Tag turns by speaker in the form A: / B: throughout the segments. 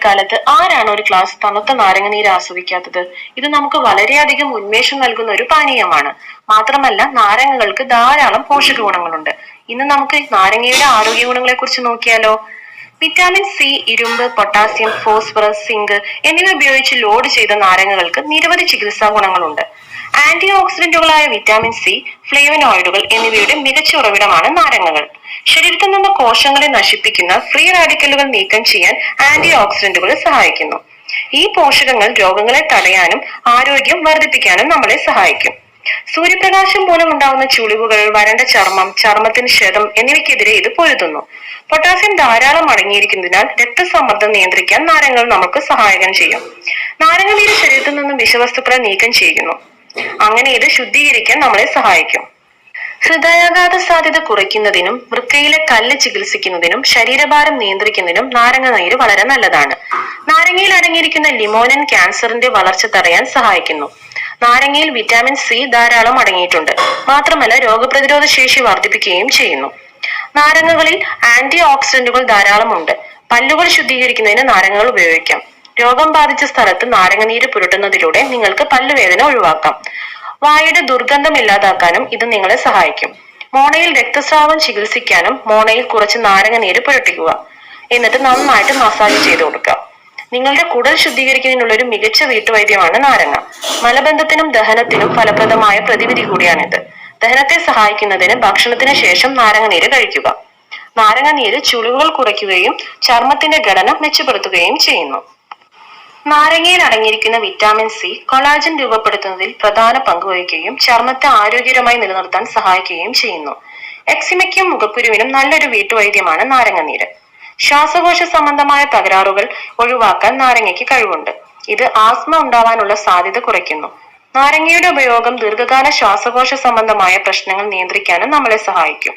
A: വേനൽക്കാലത്ത് ആരാണ് ഒരു ഗ്ലാസ് തണുത്ത നാരങ്ങനീര് ആസ്വദിക്കാത്തത്? ഇത് നമുക്ക് വളരെയധികം ഉന്മേഷം നൽകുന്ന ഒരു പാനീയമാണ്. മാത്രമല്ല നാരങ്ങകൾക്ക് ധാരാളം പോഷക ഗുണങ്ങളുണ്ട്. ഇന്ന് നമുക്ക് നാരങ്ങയുടെ ആരോഗ്യ ഗുണങ്ങളെ കുറിച്ച് നോക്കിയാലോ? വിറ്റാമിൻ സി, ഇരുമ്പ്, പൊട്ടാസ്യം, ഫോസ്ഫറസ്, സിങ്ക് എന്നിവ ഉപയോഗിച്ച് ലോഡ് ചെയ്ത നാരങ്ങകൾക്ക് നിരവധി ചികിത്സാ ഗുണങ്ങളുണ്ട്. ആന്റി ഓക്സിഡന്റുകളായ വിറ്റാമിൻ സി, ഫ്ലേവനോയിഡുകൾ എന്നിവയുടെ മികച്ച ഉറവിടമാണ് നാരങ്ങകൾ. ശരീരത്തിൽ നിന്ന് കോശങ്ങളെ നശിപ്പിക്കുന്ന ഫ്രീ റാഡിക്കലുകൾ നീക്കം ചെയ്യാൻ ആന്റി ഓക്സിഡന്റുകൾ സഹായിക്കുന്നു. ഈ പോഷകങ്ങൾ രോഗങ്ങളെ തടയാനും ആരോഗ്യം വർദ്ധിപ്പിക്കാനും നമ്മളെ സഹായിക്കും. സൂര്യപ്രകാശം മൂലം ഉണ്ടാകുന്ന ചുളിവുകൾ, വരണ്ട ചർമ്മം, ചർമ്മത്തിന് ക്ഷതം എന്നിവയ്ക്കെതിരെ ഇത് പൊരുതുന്നു. പൊട്ടാസ്യം ധാരാളം അടങ്ങിയിരിക്കുന്നതിനാൽ രക്തസമ്മർദ്ദം നിയന്ത്രിക്കാൻ നാരങ്ങകൾ നമുക്ക് സഹായം ചെയ്യും. നാരങ്ങ നീര് ശരീരത്തിൽ നിന്നും വിഷവസ്തുക്കളെ നീക്കം ചെയ്യുന്നു. അങ്ങനെ ഇത് ശുദ്ധീകരിക്കാൻ നമ്മളെ സഹായിക്കും. ഹൃദയാഘാത സാധ്യത കുറയ്ക്കുന്നതിനും വൃക്കയിലെ കല്ല് ചികിത്സിക്കുന്നതിനും ശരീരഭാരം നിയന്ത്രിക്കുന്നതിനും നാരങ്ങ നീര് വളരെ നല്ലതാണ്. നാരങ്ങയിൽ അടങ്ങിയിരിക്കുന്ന ലിമോനിൻ ക്യാൻസറിന്റെ വളർച്ച തടയാൻ സഹായിക്കുന്നു. നാരങ്ങയിൽ വിറ്റാമിൻ സി ധാരാളം അടങ്ങിയിട്ടുണ്ട്. മാത്രമല്ല രോഗപ്രതിരോധ ശേഷി വർദ്ധിപ്പിക്കുകയും ചെയ്യുന്നു. നാരങ്ങകളിൽ ആന്റി ഓക്സിഡന്റുകൾ ധാരാളമുണ്ട്. പല്ലുകൾ ശുദ്ധീകരിക്കുന്നതിന് നാരങ്ങകൾ ഉപയോഗിക്കാം. രോഗം ബാധിച്ച സ്ഥലത്ത് നാരങ്ങനീര് പുരട്ടുന്നതിലൂടെ നിങ്ങൾക്ക് പല്ലുവേദന ഒഴിവാക്കാം. വായുടെ ദുർഗന്ധം ഇല്ലാതാക്കാനും ഇത് നിങ്ങളെ സഹായിക്കും. മോണയിൽ രക്തസ്രാവം ചികിത്സിക്കാനും മോണയിൽ കുറച്ച് നാരങ്ങനീര് പുരട്ടിക്കുക. എന്നിട്ട് നന്നായിട്ട് മസാജ് ചെയ്ത് കൊടുക്കുക. നിങ്ങളുടെ കുടൽ ശുദ്ധീകരിക്കുന്നതിനുള്ള ഒരു മികച്ച വീട്ടുവൈദ്യമാണ് നാരങ്ങ. മലബന്ധത്തിനും ദഹനത്തിനും ഫലപ്രദമായ പ്രതിവിധി കൂടിയാണിത്. ദഹനത്തെ സഹായിക്കുന്നതിന് ഭക്ഷണത്തിന് ശേഷം നാരങ്ങനീര് കഴിക്കുക. നാരങ്ങനീര് ചുളിവുകൾ കുറയ്ക്കുകയും ചർമ്മത്തിന്റെ ഘടന മെച്ചപ്പെടുത്തുകയും ചെയ്യുന്നു. നാരങ്ങയിൽ അടങ്ങിയിരിക്കുന്ന വിറ്റാമിൻ സി കൊളാജൻ രൂപപ്പെടുത്തുന്നതിൽ പ്രധാന പങ്ക് വഹിക്കുകയും ചർമ്മത്തെ ആരോഗ്യകരമായി നിലനിർത്താൻ സഹായിക്കുകയും ചെയ്യുന്നു. എക്സിമയ്ക്കും മുഖക്കുരുവിനും നല്ലൊരു വീട്ടുവൈദ്യമാണ് നാരങ്ങനീര്. ശ്വാസകോശ സംബന്ധമായ തകരാറുകൾ ഒഴിവാക്കാൻ നാരങ്ങയ്ക്ക് കഴിവുണ്ട്. ഇത് ആസ്മ ഉണ്ടാവാനുള്ള സാധ്യത കുറയ്ക്കുന്നു. നാരങ്ങയുടെ ഉപയോഗം ദീർഘകാല ശ്വാസകോശ സംബന്ധമായ പ്രശ്നങ്ങൾ നിയന്ത്രിക്കാനും നമ്മളെ സഹായിക്കും.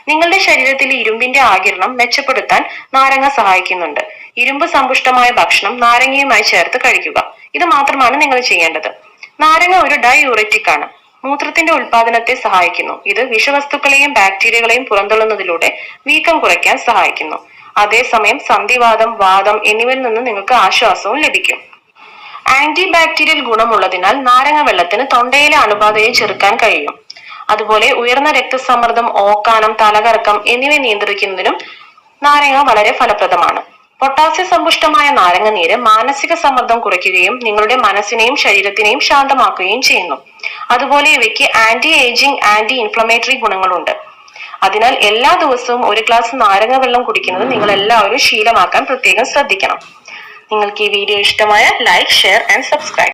A: നിങ്ങളുടെ ശരീരത്തിലെ ഇരുമ്പിന്റെ ആഗിരണം മെച്ചപ്പെടുത്താൻ നാരങ്ങ സഹായിക്കുന്നുണ്ട്. ഇരുമ്പ് സമ്പുഷ്ടമായ ഭക്ഷണം നാരങ്ങയുമായി ചേർത്ത് കഴിക്കുക. ഇത് മാത്രമാണ് നിങ്ങൾ ചെയ്യേണ്ടത്. നാരങ്ങ ഒരു ഡൈയൂററ്റിക് ആണ്. മൂത്രത്തിന്റെ ഉൽപാദനത്തെ സഹായിക്കുന്നു. ഇത് വിഷവസ്തുക്കളെയും ബാക്ടീരിയകളെയും പുറന്തള്ളുന്നതിലൂടെ വീക്കം കുറയ്ക്കാൻ സഹായിക്കുന്നു. അതേസമയം സന്ധിവാതം, വാതം എന്നിവയിൽ നിന്ന് നിങ്ങൾക്ക് ആശ്വാസവും ലഭിക്കും. ആന്റി ബാക്ടീരിയൽ ഗുണമുള്ളതിനാൽ നാരങ്ങ വെള്ളത്തിന് തൊണ്ടയിലെ അണുബാധയെ ചെറുക്കാൻ കഴിയും. അതുപോലെ ഉയർന്ന രക്തസമ്മർദ്ദം, ഓക്കാനം, തലകറക്കം എന്നിവ നിയന്ത്രിക്കുന്നതിനും നാരങ്ങ വളരെ ഫലപ്രദമാണ്. പൊട്ടാസ്യ സമ്പുഷ്ടമായ നാരങ്ങ നീര് മാനസിക സമ്മർദ്ദം കുറയ്ക്കുകയും നിങ്ങളുടെ മനസ്സിനെയും ശരീരത്തിനെയും ശാന്തമാക്കുകയും ചെയ്യുന്നു. അതുപോലെ ഇവയ്ക്ക് ആന്റി ഏജിങ്, ആന്റി ഇൻഫ്ലമേറ്ററി ഗുണങ്ങളുണ്ട്. അതിനാൽ എല്ലാ ദിവസവും ഒരു ഗ്ലാസ് നാരങ്ങ വെള്ളം കുടിക്കുന്നത് നിങ്ങൾ എല്ലാവരും ശീലമാക്കാൻ പ്രത്യേകം ശ്രദ്ധിക്കണം. നിങ്ങൾക്ക് ഈ വീഡിയോ ഇഷ്ടമായ ലൈക്ക്, ഷെയർ ആൻഡ് സബ്സ്ക്രൈബ്.